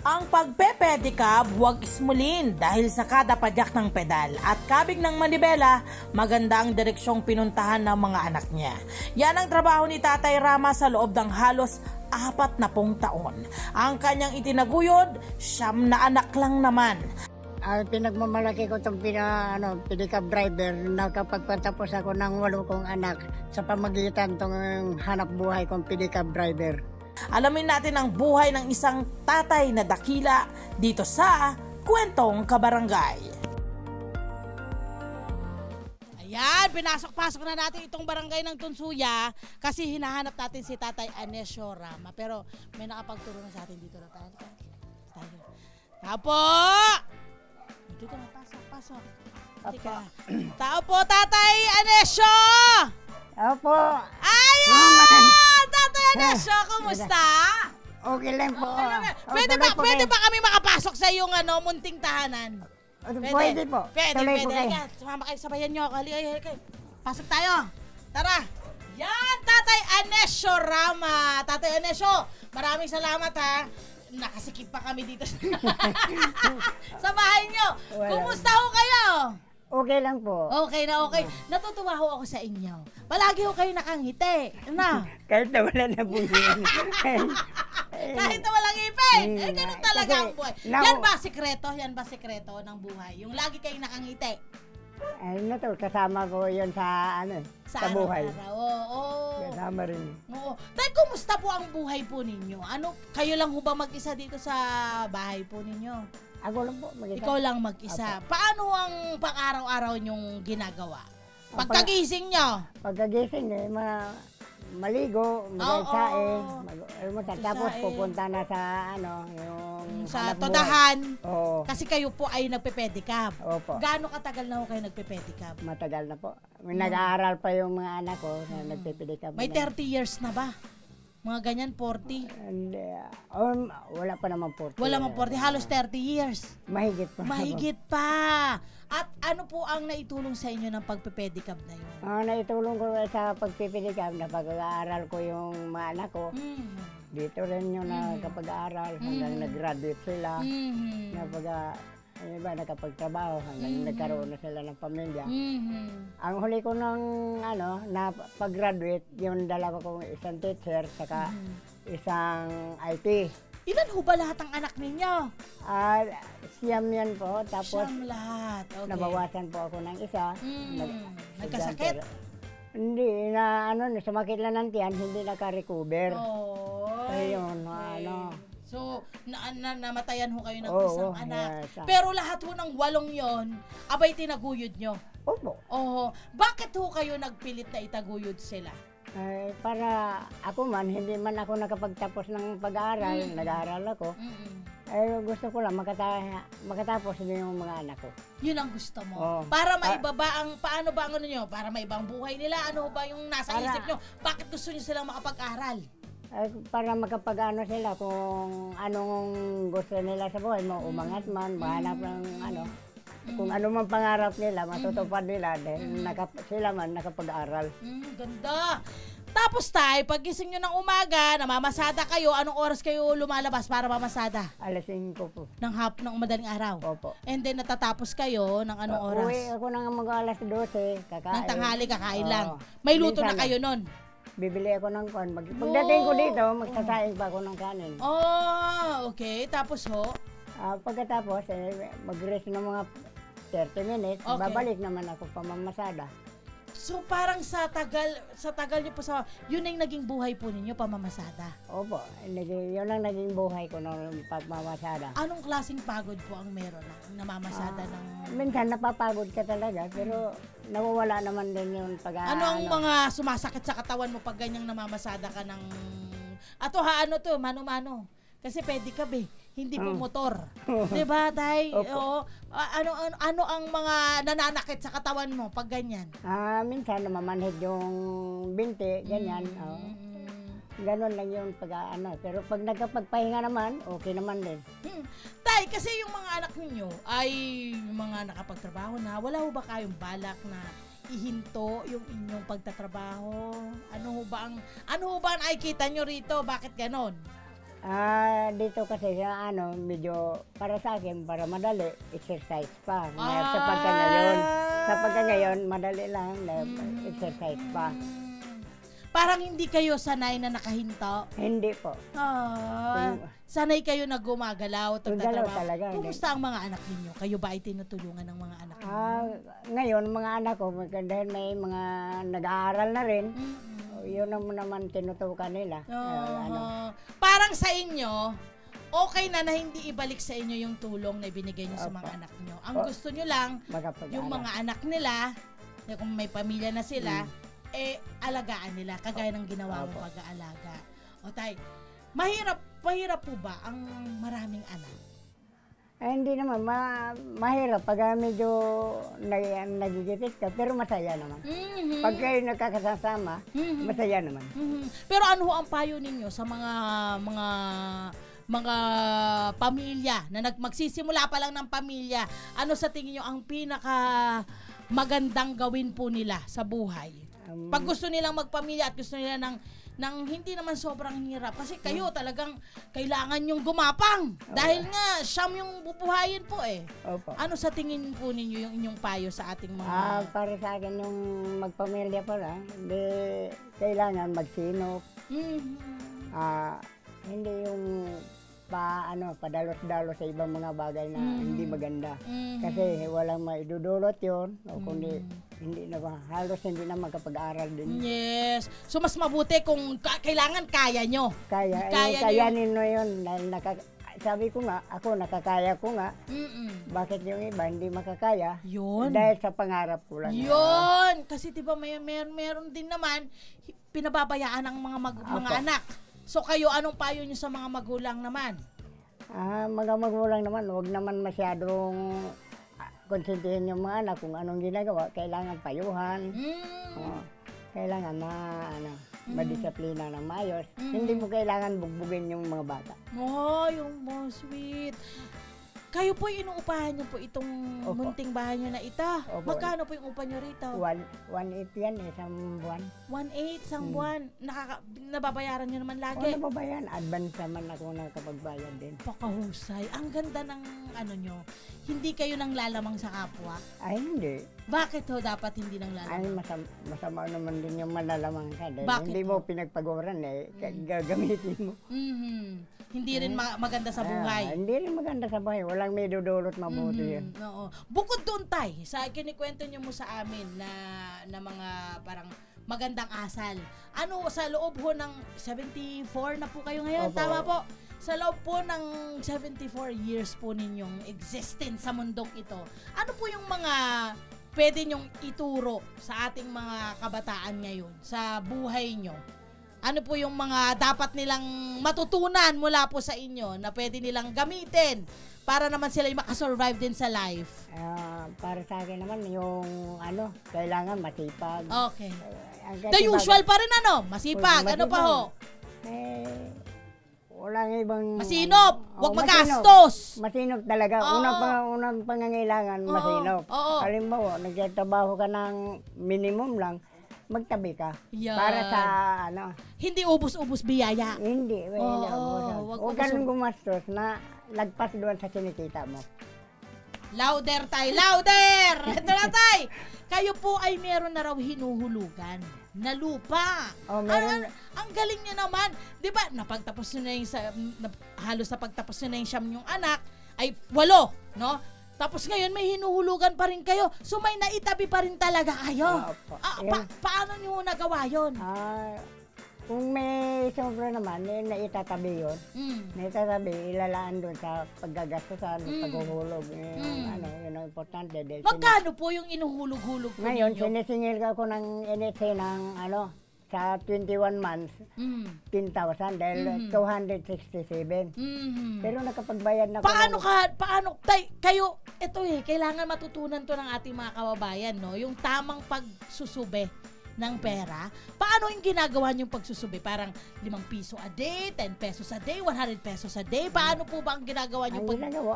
Ang pagpepedicab huwag ismulin dahil sa kada padyak ng pedal at kabig ng manibela, maganda ang direksyong pinuntahan ng mga anak niya. Yan ang trabaho ni Tatay Rama sa loob ng halos 40 taon. Ang kanyang itinaguyod, 9 na anak lang naman. Ang pinagmamalaki ko itong pedicab driver na kapag patapos ako ng 8 kong anak sa pamagitan itong hanap buhay kong pedicab driver. Alamin natin ang buhay ng isang tatay na dakila dito sa Kwentong Kabarangay. Ayan, pinasok-pasok na natin itong barangay ng Tunsuya kasi hinahanap natin si Tatay Anesio Rama. Pero may nakapagturo na sa atin dito na tayo. Tapo! Dito na, pasok. Tao po, Tatay Anesio! Opo! Ayan! Tatay Anesio, kumusta? Okay lang po. Pwede ba kami makapasok sa iyong munting tahanan? Pwede po. Pwede. Sumama kayo, sabayan nyo ako. Halika. Pasok tayo. Tara. Yan, Tatay Anesio Rama. Tatay Anesio, maraming salamat ha. Nakasikip pa kami dito sa bahay nyo. Kumusta ho kayo? Okay lang po. Okay na okay. Natutuwa ho ako sa inyo. Palagi ho kayo nakangiti. Na? Kahit na wala na buhay. Kahit na walang ipin. Ganun talaga ang buhay. Yan ba sikreto ng buhay? Yung lagi kayong nakangiti. Kasama ko yun sa sa buhay. Oo. Kasama rin. Oo. Dahil kumusta po ang buhay po ninyo? Kayo lang ho ba mag-isa dito sa bahay po ninyo? Ako lang po, mag-isa. Ikaw lang mag-isa. Apo. Paano ang pang-araw-araw nyong ginagawa? Pagkagising nyo? Pagkagising, maligo, mag-saing, tapos pupunta na sa yung sa todahan. Oo. Kasi kayo po ay nagpe-pedicab. Opo. Gaano katagal na ho kayo nagpe-pedicab? Matagal na po. Nag-aaral pa yung mga anak ko na nagpe-pedicab. May 30 years na ba? Mga ganyan, 40? Hindi. Wala pa naman 40. Wala naman 40, halos 30 years. Mahigit pa. Mahigit pa. At ano po ang naitulong sa inyo ng pagpe-pedicab na yun? Naitulong ko sa pagpipedicab na pag-aaral ko yung mga anak ko. Dito rin yung nakapag-aaral hanggang nag-graduate sila. Yung iba nakapagtrabaho hanggang nagkaroon na sila ng pamilya. Ang huli ko ng na pag-graduate, yung dalawa kong isang teacher saka isang IT. Ilan ho ba lahat ang anak ninyo? Siyam yan po. Tapos siyam lahat. Okay. nabawasan po ako ng isa. Nagkasakit? Hindi, sumakit lang ng tiyan, hindi naka-recover. Ayun, So, namatayan ho kayo ng isang anak. Yes. Pero lahat ho ng 8 yon, abay tinaguyod nyo. Opo. Bakit ho kayo nagpilit na itaguyod sila? Para ako man, hindi man ako nakapagtapos ng pag-aaral, nag-aaral ako. Gusto ko lang makatapos din yung mga anak ko. Yun ang gusto mo. Para maibaba paano ba nyo? Para maibang buhay nila, ano ba yung nasa isip nyo? Bakit gusto nyo silang makapag-aral? Para makapag-ano sila kung anong gusto nila sa buhay mo, umangat man, mahanap ng kung ano man pangarap nila, matutupad nila dahil sila man nakapag-aral. Ganda! Tapos paggising nyo ng umaga, namamasada kayo, anong oras kayo lumalabas para mamasada? Alas 5 po. Ng madaling araw? Opo. And then natatapos kayo ng anong oras? Uwi ako ng mga alas 12, kakain. Ng tanghali, kakain lang. May luto na kayo nun? Bibili ako ng kon. Pagdating ko dito, magsasaing pa ako ng kanin. Okay. Tapos ho? Pagkatapos, mag-rest ng mga 30 minutes, babalik naman ako pamamasada. So parang sa tagal niyo po yun ang naging buhay po ninyo, pamamasada? Opo, yun ang naging buhay ko ng pagmamasada. Anong klaseng pagod po ang meron na namamasada ng... Minsan napapagod ka talaga, pero nawawala naman din yung Ano ang mga sumasakit sa katawan mo pag ganyang namamasada ka ng... mano-mano. Kasi pedicab hindi po motor. Diba, Tay? Ano ang mga nananakit sa katawan mo pag ganyan? Minsan namamanhid yung binti, ganyan. Ganon lang yung Pero pag nagkapagpahinga naman, okay naman din. Tay, kasi yung mga anak ninyo ay mga nakapagtrabaho na, wala ho ba kayong balak na ihinto yung inyong pagtatrabaho? Ano ho ba ang nakikita nyo rito? Bakit ganon? Dito kasi sa medyo para sa akin, para madali, exercise pa. Sa pagka ngayon, madali lang, exercise pa. Parang hindi kayo sanay na nakahinto? Hindi po. Sanay kayo na gumagalaw, Gumagalaw talaga. Kumusta ang mga anak ninyo? Kayo ba ay tinutulungan ng mga anak ninyo? Ngayon, mga anak ko, dahil may mga nag-aaral na rin, yun naman tinutukan nila. Parang sa inyo, okay na hindi ibalik sa inyo yung tulong na ibinigay nyo sa mga anak nyo. Ang gusto nyo lang, yung mga anak nila, kung may pamilya na sila, alagaan nila, kagaya ng ginawa mo pag-aalaga. O tay, mahirap po ba ang maraming anak? Hindi naman, mahirap pag medyo nagigipit ka, pero masaya naman. Pag kayo nagkakasama, masaya naman. Pero ano ang payo ninyo sa mga pamilya na magsisimula pa lang ng pamilya? Ano sa tingin nyo ang pinaka magandang gawin po nila sa buhay? Pag gusto nilang magpamilya at gusto nila ng hindi naman sobrang hirap. Kasi kayo talagang kailangan yung gumapang. Dahil nga, siyam yung bubuhayin po eh. Opo. Ano sa tingin po ninyo yung inyong payo sa ating mga... Para sa akin, yung magpamilya pa lang, kailangan magsinop. Hindi yung padalos-dalos sa ibang mga bagay na hindi maganda. Kasi walang maidudulot yun, o kundi halos hindi na magkapag-aral din. Yes. So mas mabuti kung kailangan kaya nyo. Kayanin mo yun. Sabi ko nga, ako nakakaya ko nga. Bakit yung iba hindi makakaya? Yun. Dahil sa pangarap ko lang. Yun. Kasi diba meron din naman pinababayaan ang mga anak. So kayo, anong payo nyo sa mga magulang naman? Mga magulang naman, huwag naman masyadong konsentihin yung mga anak kung anong ginagawa. Kailangan payuhan. Kailangan madisiplina ng maayos. Hindi mo kailangan bugbugin yung mga bata. Yung sweet. Kayo po inuupahan nyo po itong munting bahay nyo na ito. Magkano po yung upa nyo rito? 1.8 yan, isang buwan. 1.8 isang buwan. Nababayaran nyo naman lagi? Nababayaran. Advance naman ako nakapagbayad din. Pakahusay. Ang ganda ng nyo. Hindi kayo nang lalamang sa kapwa? Ay, hindi. Bakit dapat hindi nang lalamang? Ay, masama naman din yung malalamang ka. Bakit hindi mo pinagpaguran gagamitin mo. Hindi rin maganda sa buhay. Hindi rin maganda sa buhay. Walang may dudulot mabuti yun. Oo. Bukod doon, tay, sa kinikwento nyo mo sa amin na mga parang magandang asal. Ano, sa loob ho ng 74 na po kayo ngayon? Tama po. Sa loob po ng 74 years po ninyong existence sa mundong ito, ano po yung mga pwede nyong ituro sa ating mga kabataan ngayon, sa buhay nyo? Ano po yung mga dapat nilang matutunan mula po sa inyo na pwede nilang gamitin para naman sila makasurvive din sa life? Para sa akin naman, yung kailangan masipag. Okay. The usual pa rin masipag. Ano pa ho? Walang ibang... Masinop! Huwag magastos! Masinop talaga. Unang pangangailangan, masinop. Halimbawa, nagtatrabaho ka ng minimum lang, magtabi ka. Yan. Para sa hindi ubus-ubus biyaya. Hindi. Huwag ka nang gumastos na lagpas doon sa kinikita mo. Louder, tay! Louder! Ito na, tay! Kayo po ay meron na raw hinuhulugan na lupa. Ang galing niya naman. Di ba, napagtapos nyo na yung halos napagtapos nyo na yung siyam yung anak, ay 8, no? Tapos ngayon may hinuhulugan pa rin kayo. So may naitabi pa rin talaga kayo. Paano nyo nagawa yun? Kung may sobra naman, naitatabi yun. Naitatabi, ilalaan doon sa paggagastusan, paghuhulog. Yun ang importante. Magkano po yung inuhulog-hulog po ngayon, ninyo? sinisingil ka ko ng NHA ng sa 21 months, 10,000 dahil 267. Pero nakapagbayad na paano kayo, kailangan matutunan to ng ating mga kababayan, no? Yung tamang pagsusube ng pera. Paano yung ginagawa niyong pagsusubi? Parang 5 piso a day, 10 pesos a day, 100 pesos a day. Paano po ba ang ginagawa niyo?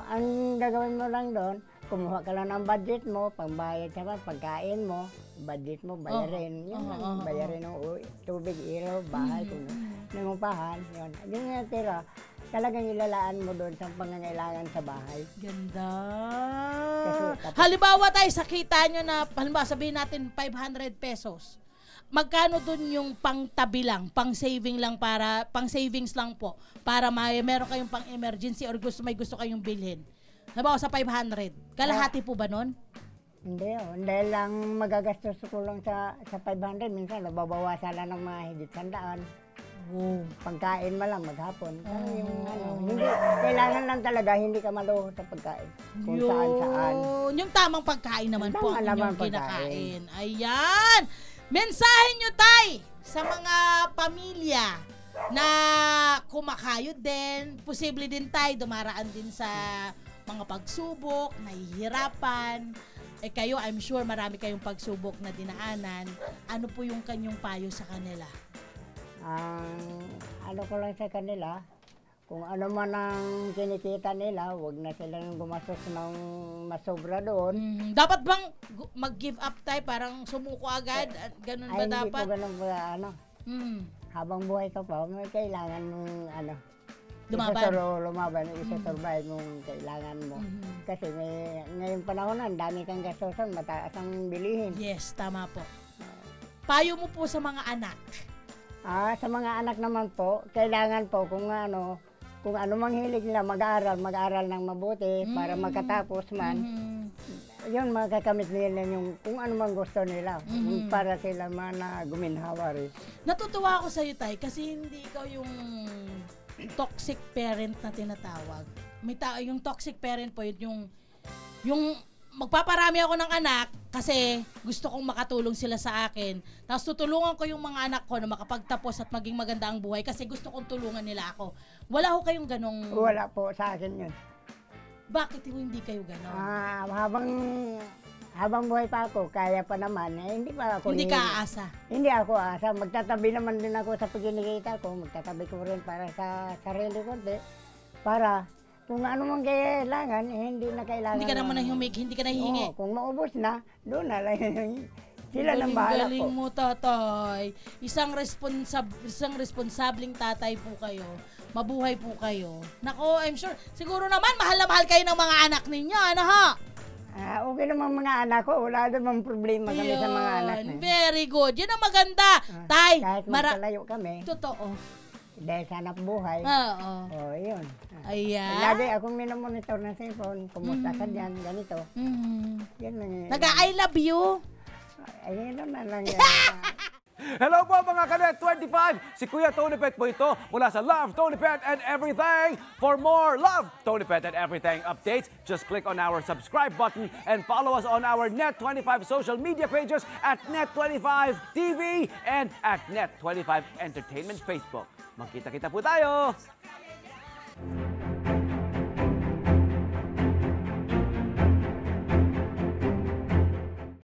Ang gagawin mo lang doon, kumuha ka lang ng budget mo, pangbayad ka pa, pagkain mo, budget mo, bayarin. Bayarin ng tubig, ilaw, bahay, nangupahan. Yun. Yung tira, talagang ilalaan mo doon sa pangangailangan sa bahay. Ganda. Kasi Halimbawa tayo, sa kita nyo na, halimbawa sabihin natin 500 pesos. Magkano dun yung pang-tabi lang, pang-saving lang para, pang-savings lang po, para meron kayong pang-emergency or may gusto kayong bilhin? Halimbawa sa 500. Kalahati po ba nun? Hindi, dahil lang magagastos ko lang sa 500, minsan nababawasan lang ng mga higit 100. Wow. Pagkain mo lang maghapon. Pero yung hindi, kailangan lang talaga hindi ka maluho sa pagkain. Kung saan-saan. Yung tamang pagkain naman po ang naman inyong kinakain. Ayan! Mensahe nyo, Tay, sa mga pamilya na kumakayod din, posible din tayo dumaraan din sa mga pagsubok, nahihirapan. Kayo, I'm sure marami kayong pagsubok na dinaanan. Ano po yung kanyang payo sa kanila? Ano ko lang sa kanila, kung ano man ang kinikita nila, wag na silang gumastos ng masobra doon. Dapat bang mag-give up tayo, parang sumuko agad? Ganun ba dapat? Hindi ko ganun ba, habang buhay ka pa, may kailangan mong lumaban, isa-survive mong kailangan mo. Kasi ngayong panahon na, dami kang gastusan, mataas ang bilihin. Yes, tama po. Payo mo po sa mga anak? Sa mga anak naman po, kailangan po kung ano mang hilig nila mag-aaral ng mabuti para makatapos man. Yun, makakamit nila yung kung ano mang gusto nila para sila man na guminhawa rin. Natutuwa ako sa iyo, Tay, kasi hindi ikaw yung toxic parent na tinatawag. Yung toxic parent po, yung magpaparami ako ng anak kasi gusto kong makatulong sila sa akin. Tapos tutulungan ko yung mga anak ko na makapagtapos at maging maganda ang buhay kasi gusto kong tulungan nila ako. Wala ho kayong ganong... Wala po sa akin yun. Bakit hindi kayo ganon? Habang buhay pa ako, kaya pa naman. Hindi pa ako... Hindi ka aasa? Hindi ako aasa. Magtatabi naman din ako sa pagkinikita ko. Magtatabi ko rin para sa sarili ko. Para... Kung ano mang kailangan, hindi na kailangan. Hindi ka naman hindi ka nahihingi. Kung maubos na, doon na lang. Sila nang bahala po. Galing mo, tatay. Isang responsableng tatay po kayo. Mabuhay po kayo. Nako, I'm sure. Siguro naman, mahal na mahal kayo ng mga anak ninyo. Ano ha? Okay naman mga anak ko. Wala namang problema kami sa mga anak. Very good. Yan ang maganda. Tay. Kahit magkalayo kami. Totoo. Dahil sa anak buhay. Oo. Yun. Ayan. Lagi akong minomonitor ng cellphone. Kumusta ka dyan? Ganito. Yan lang. I love you. Ayun na lang yan. Hello po mga Kanet 25! Si Kuya Tony Pet po ito mula sa Love, Tony Pet and Everything. For more Love, Tony Pet and Everything updates, just click on our subscribe button and follow us on our Net25 social media pages at Net25 TV and at Net25 Entertainment Facebook. Magkita-kita po tayo!